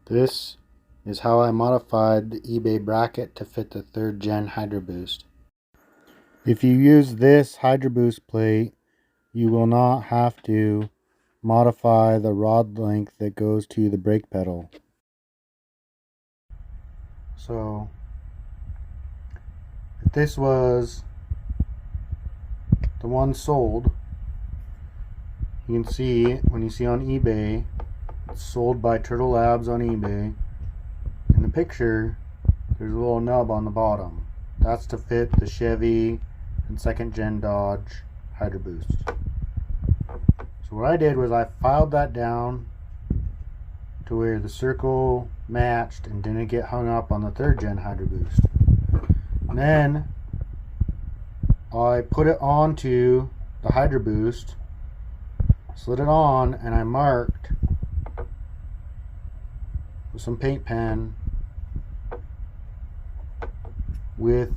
This is how I modified the eBay bracket to fit the 3rd gen hydroboost. If you use this hydroboost plate, you will not have to modify the rod length that goes to the brake pedal. So if this was the one sold, you can see when you see on eBay, it's sold by turtlelabs on eBay. In the picture, there's a little nub on the bottom. That's to fit the Chevy and 2nd gen Dodge hydroboost. So what I did was I filed that down to where the circle matched and didn't get hung up on the 3rd gen hydroboost. And then I put it onto the hydroboost, slid it on, and I marked with some paint pen with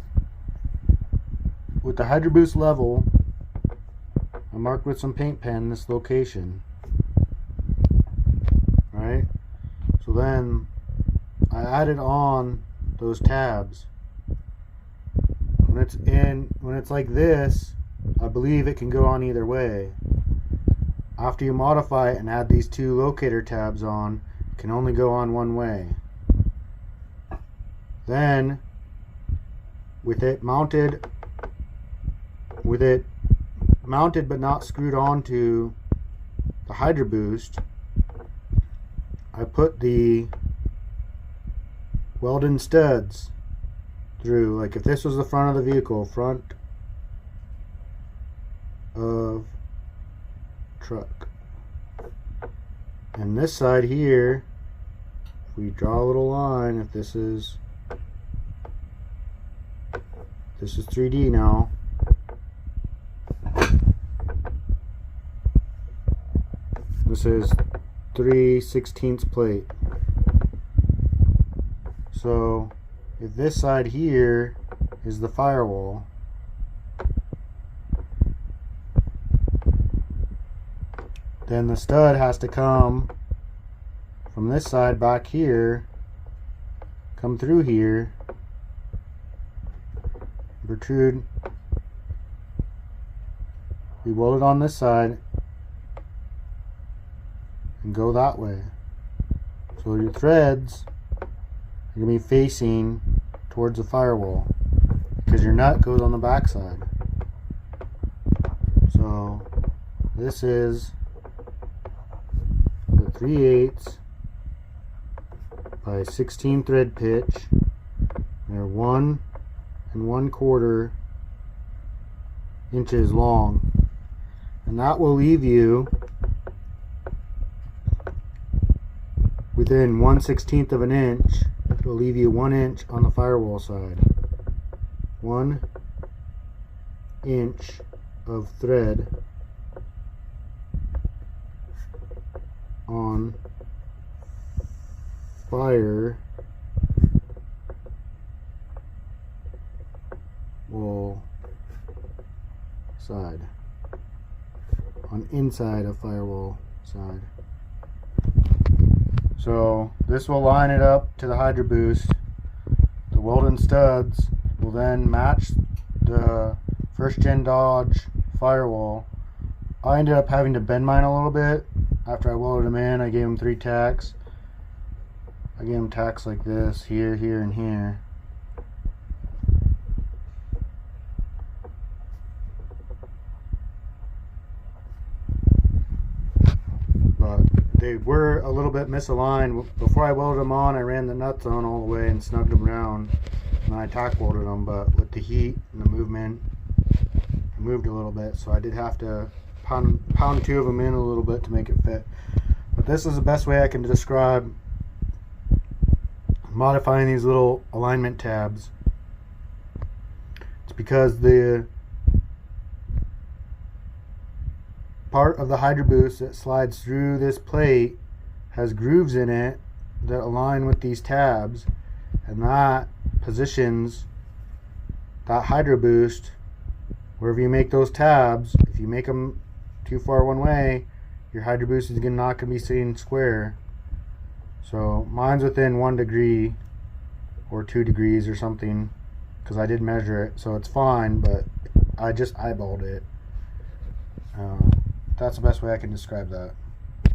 the hydroboost level. I marked with some paint pen this location. Right? So then I added on those tabs. When it's like this, I believe it can go on either way. After you modify it and add these 2 locator tabs on, it can only go on one way. Then with it mounted but not screwed onto the hydroboost, I put the welded studs through. Like if this was the front of the vehicle, front of truck, and this side here, if we draw a little line, if this is 3D now, this is 3/16 plate. So if this side here is the firewall, then the stud has to come from this side back here, come through here, protrude, we weld it on this side, and go that way. So your threads are going to be facing towards the firewall because your nut goes on the back side. So this is the 3/8 by 16 thread pitch. They're 1 1/4 inches long, and that will leave you within 1/16 of an inch. It will leave you 1 inch on the firewall side. 1 inch of thread on firewall side, on inside of firewall side. So this will line it up to the hydroboost. The welded studs will then match the 1st gen Dodge firewall. I ended up having to bend mine a little bit after I welded them in. I gave them 3 tacks. I gave them tacks like this, here, here, and here. But they were a little bit misaligned. Before I welded them on, I ran the nuts on all the way and snugged them down, and I tack welded them. But with the heat and the movement, it moved a little bit, so I did have to pound 2 of them in a little bit to make it fit. But this is the best way I can describe modifying these little alignment tabs. It's because the part of the hydroboost that slides through this plate has grooves in it that align with these tabs, and that positions that hydroboost wherever you make those tabs. If you make them too far one way, your hydroboost is not going to be sitting square. So mine's within 1 degree or 2 degrees or something, because I did measure it, so it's fine, but I just eyeballed it. That's the best way I can describe that.